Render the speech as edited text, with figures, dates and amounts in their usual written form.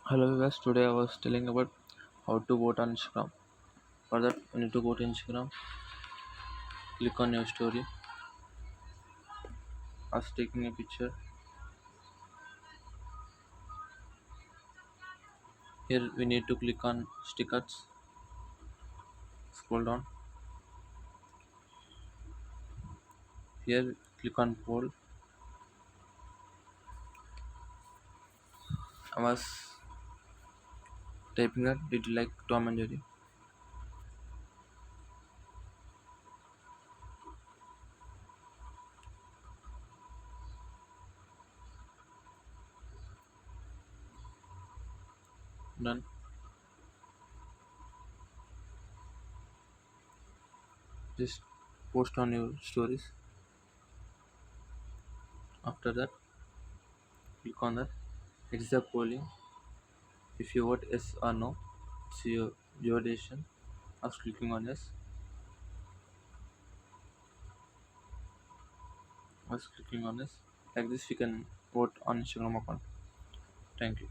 Hello guys, today I was telling about how to vote on Instagram. For that, you need to go to Instagram, click on your story, us taking a picture. Here we need to click on stickers, scroll down. Here click on poll. I was typing that, did you like Tom and Jerry? Done. Just post on your stories. After that, click on that. It is a polling. If you vote yes or no, it's your decision. I was clicking on yes. I was clicking on yes. Like this, you can vote on Instagram account. Thank you.